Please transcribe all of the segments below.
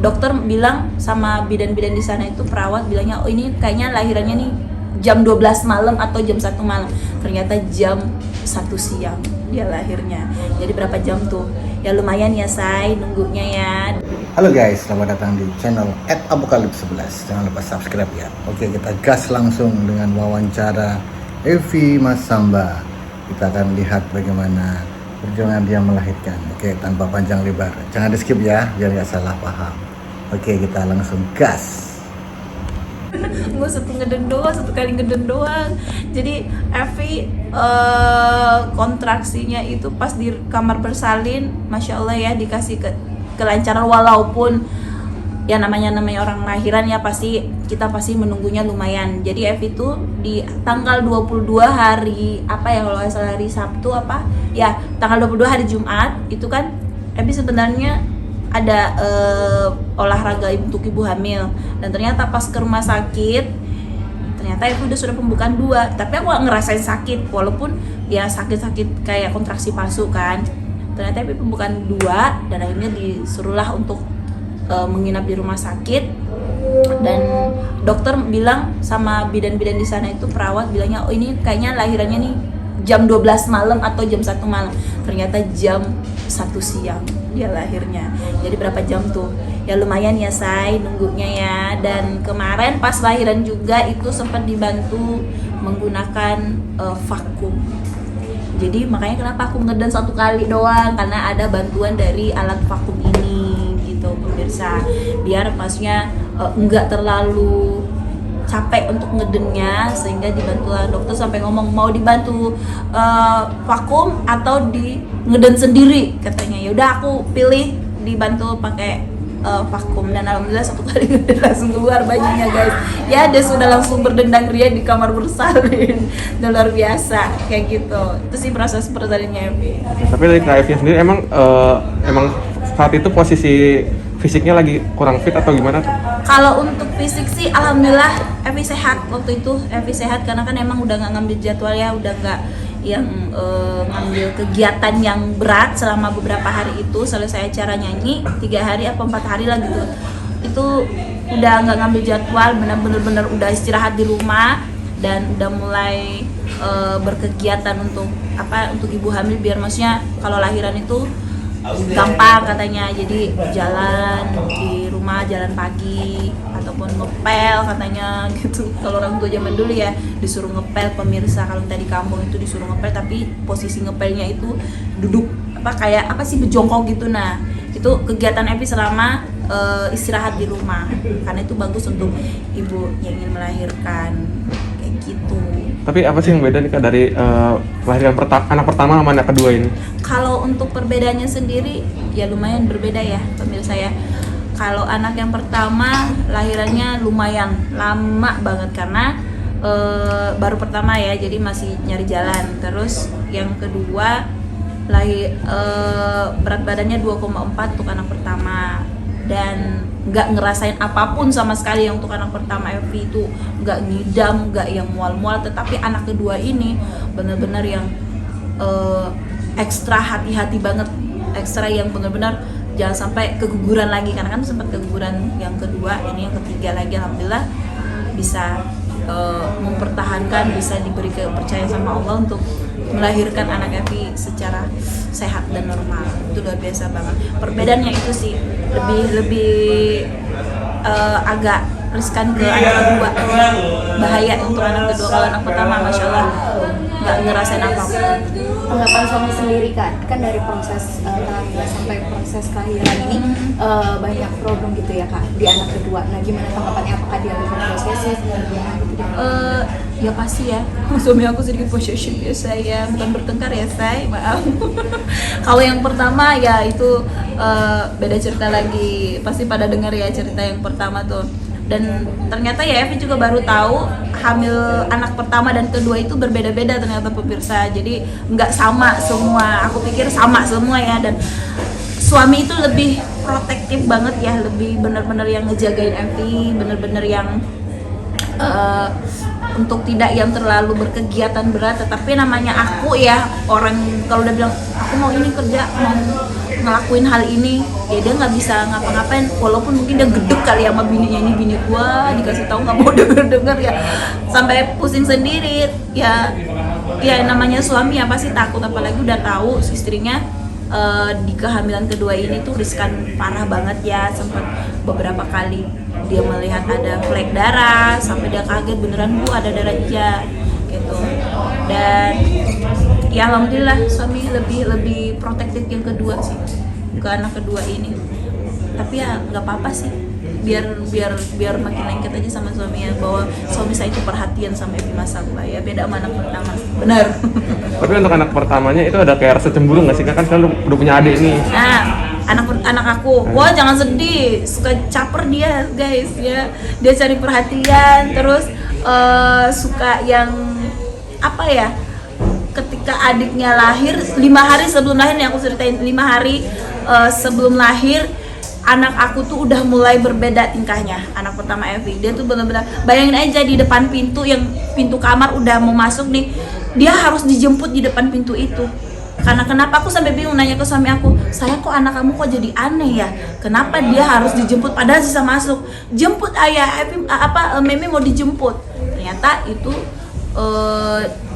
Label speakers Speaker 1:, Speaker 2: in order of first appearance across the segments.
Speaker 1: dokter bilang sama bidan-bidan di sana itu, perawat bilangnya, oh ini kayaknya lahirannya nih jam 12 malam atau jam 1 malam. Ternyata jam 1 siang dia lahirnya. Jadi berapa jam tuh? Ya lumayan ya say nunggunya ya.
Speaker 2: Halo guys, selamat datang di channel @apokalips11. Jangan lupa subscribe ya. Oke, kita gas langsung dengan wawancara Evi Masamba. Kita akan lihat bagaimana perjuangan dia melahirkan. Oke, tanpa panjang lebar. Jangan di skip ya, biar nggak salah paham. Oke, kita langsung gas.
Speaker 1: Gue satu kali ngeden doang. Jadi Evi kontraksinya itu pas di kamar bersalin, masya Allah ya, dikasih kelancaran, walaupun ya namanya orang lahiran ya kita pasti menunggunya lumayan. Jadi Evi tuh di tanggal 22 hari apa ya, kalau nggak salah hari Sabtu apa ya, tanggal 22 hari Jumat itu kan Evi sebenarnya ada olahraga untuk ibu hamil, dan ternyata pas ke rumah sakit ternyata Evi sudah pembukaan 2, tapi aku gak ngerasain sakit walaupun ya sakit kayak kontraksi palsu kan. Ternyata Evi pembukaan 2 dan akhirnya disuruhlah untuk menginap di rumah sakit, dan dokter bilang sama bidan-bidan di sana itu, perawat bilangnya, oh ini kayaknya lahirannya nih jam 12 malam atau jam 1 malam. Ternyata jam 1 siang dia lahirnya. Jadi berapa jam tuh? Ya lumayan ya say nunggunya ya. Dan kemarin pas lahiran juga itu sempat dibantu menggunakan vakum. Jadi makanya kenapa aku ngeden 1 kali doang, karena ada bantuan dari alat vakum ini gitu pemirsa. Biar maksudnya enggak terlalu capek untuk ngedennya, sehingga dibantu dokter sampai ngomong mau dibantu vakum atau di ngeden sendiri katanya. Ya udah aku pilih dibantu pakai vakum, dan alhamdulillah 1 kali ngeden langsung keluar bayinya guys. Ya dia sudah langsung berdendang ria di kamar bersalin. Luar biasa kayak gitu. Itu sih proses persalinnya Evi.
Speaker 3: Tapi dari Kak Evi sendiri emang saat itu posisi fisiknya lagi kurang fit atau gimana?
Speaker 1: Kalau untuk fisik sih alhamdulillah Evi sehat waktu itu. Evi sehat karena kan emang udah nggak ngambil jadwal ya, udah nggak yang ngambil kegiatan yang berat selama beberapa hari itu. Selesai acara nyanyi 3 hari apa 4 hari lah gitu, itu udah nggak ngambil jadwal, bener-bener udah istirahat di rumah, dan udah mulai berkegiatan untuk ibu hamil, biar maksudnya kalau lahiran itu gampang katanya. Jadi jalan di rumah, jalan pagi ataupun ngepel katanya gitu. Kalau orang tua zaman dulu ya disuruh ngepel pemirsa, kalau tadi kampung itu disuruh ngepel, tapi posisi ngepelnya itu duduk kayak berjongkok gitu. Nah itu kegiatan Evi selama istirahat di rumah, karena itu bagus untuk ibu yang ingin melahirkan kayak gitu.
Speaker 3: Tapi apa sih yang beda nih Kak dari lahiran anak pertama sama anak kedua ini?
Speaker 1: Kalau untuk perbedaannya sendiri ya lumayan berbeda ya pemirsa ya. Kalau anak yang pertama lahirannya lumayan lama banget, karena baru pertama ya, jadi masih nyari jalan. Terus yang kedua berat badannya 2,4 untuk anak pertama, dan nggak ngerasain apapun sama sekali yang untuk anak pertama. Evi itu nggak ngidam, nggak yang mual-mual. Tetapi anak kedua ini benar-benar yang ekstra hati-hati banget, ekstra yang benar-benar jangan sampai keguguran lagi, karena kan sempat keguguran yang kedua, ini yang ketiga lagi. Alhamdulillah bisa mempertahankan, bisa diberi kepercayaan sama Allah untuk melahirkan anak Evi secara sehat dan normal. Itu luar biasa banget. Perbedaannya itu sih lebih agak riskan ke anak kedua, bahaya untuk anak kedua. Kalau anak pertama masya Allah nggak ngerasain apa-apa.
Speaker 4: Tanggapan suami sendiri kan dari proses kehamilan sampai proses kelahiran ini banyak problem gitu ya Kak di anak kedua. Nah gimana tanggapannya, apakah dia lebih posesif gimana gitu?
Speaker 1: Ya pasti ya, suami aku sedikit posesif ya saya, bukan bertengkar ya saya, maaf. Kalau yang pertama ya itu beda cerita lagi, pasti pada dengar ya cerita yang pertama tuh. Dan ternyata ya Evi juga baru tahu hamil anak pertama dan kedua itu berbeda-beda ternyata pemirsa. Jadi nggak sama semua, aku pikir sama semua ya. Dan suami itu lebih protektif banget ya, lebih bener-bener yang ngejagain Evi, bener-bener yang untuk tidak yang terlalu berkegiatan berat, tetapi namanya aku ya, orang kalau udah bilang aku mau ini kerja, mau ngelakuin hal ini, ya dia nggak bisa ngapa-ngapain, walaupun mungkin dia gedek kali ya sama bininya, ini bini gua dikasih tahu nggak mau denger ya, sampai pusing sendiri ya. Ya namanya suami ya pasti takut, apalagi udah tahu istrinya di kehamilan kedua ini tuh riskan parah banget ya. Sempat beberapa kali dia melihat ada flek darah, sampai dia kaget, beneran Bu ada darah, iya gitu. Dan ya alhamdulillah suami lebih protektif yang kedua sih, ke anak kedua ini. Tapi ya nggak apa-apa sih, biar makin lengket aja sama suaminya, bahwa suami saya itu perhatian sama Evi Masamba ya, beda sama anak pertama, benar.
Speaker 3: Tapi untuk anak pertamanya itu ada kayak rasa cemburu nggak sih? Kan selalu udah punya adik nih.
Speaker 1: Nah, anak aku, wah jangan sedih, suka caper dia guys ya, dia cari perhatian, terus suka yang apa ya, ketika adiknya lahir 5 hari sebelum lahir nih, aku ceritain 5 hari sebelum lahir, anak aku tuh udah mulai berbeda tingkahnya. Anak pertama Evi, dia tuh benar-benar, bayangin aja di depan pintu, yang pintu kamar udah mau masuk nih, dia harus dijemput di depan pintu itu. Karena kenapa, aku sampai bingung nanya ke suami aku, saya kok anak kamu kok jadi aneh ya, kenapa dia harus dijemput padahal sisa masuk, jemput ayah, Evi, Meme mau dijemput. Ternyata itu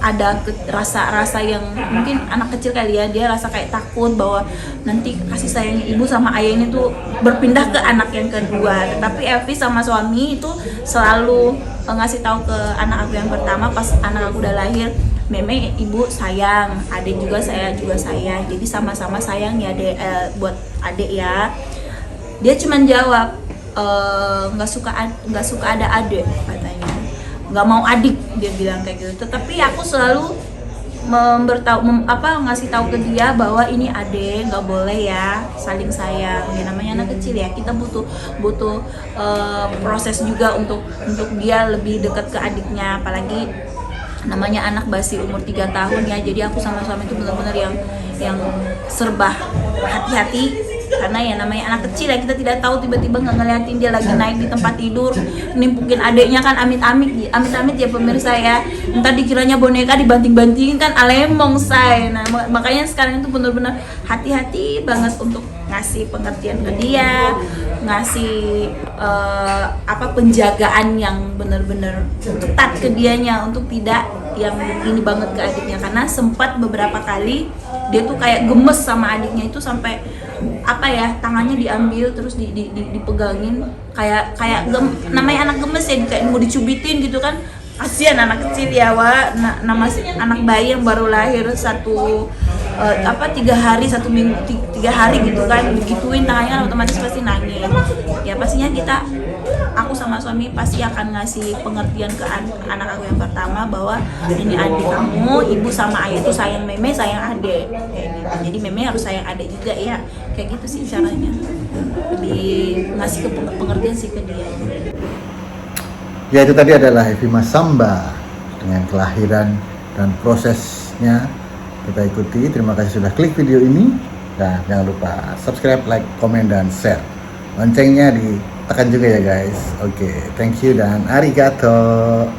Speaker 1: ada rasa yang mungkin anak kecil kali ya, dia rasa kayak takut bahwa nanti kasih sayangnya ibu sama ayah ini tuh berpindah ke anak yang kedua. Tetapi Evi sama suami itu selalu ngasih tahu ke anak aku yang pertama, pas anak aku udah lahir, Meme ibu sayang, adik juga saya juga sayang, jadi sama-sama sayang ya buat adik ya. Dia cuman jawab nggak suka ada adik katanya, nggak mau adik, dia bilang kayak gitu. Tetapi aku selalu ngasih tahu ke dia bahwa ini adek, nggak boleh ya, saling sayang ya, namanya anak kecil ya, kita butuh proses juga untuk dia lebih dekat ke adiknya, apalagi namanya anak basi umur 3 tahun ya. Jadi aku sama suami itu benar-benar yang serba hati-hati, karena ya namanya anak kecil ya, kita tidak tahu, tiba-tiba nggak ngeliatin dia lagi naik di tempat tidur nimpukin adeknya kan, amit-amit ya pemirsa ya, entar dikiranya boneka dibanting-bantingin kan, alemong say. Nah makanya sekarang itu benar-benar hati-hati banget untuk ngasih pengertian ke dia, ngasih penjagaan yang benar-benar ketat ke dianya, untuk tidak yang ini banget ke adiknya. Karena sempat beberapa kali dia tuh kayak gemes sama adiknya itu, sampai tangannya diambil terus dipegangin, kayak namanya anak gemes ya, kayak mau dicubitin gitu kan, kasihan anak kecil ya nama anak bayi yang baru lahir 3 hari 1 minggu 3 hari gitu kan, digituin tangannya otomatis pasti nangis ya. Pastinya aku sama suami pasti akan ngasih pengertian ke anak aku yang pertama, bahwa ini adik kamu, ibu sama ayah itu sayang Meme, sayang adik kayak gitu. Jadi Meme harus sayang adik juga ya, kayak gitu sih caranya, lebih ngasih pengertian sih ke dia.
Speaker 2: Ya, itu tadi adalah Evi Masamba dengan kelahiran dan prosesnya kita ikuti. Terima kasih sudah klik video ini, dan jangan lupa subscribe, like, komen, dan share. Loncengnya ditekan juga ya guys. Oke, thank you dan arigato.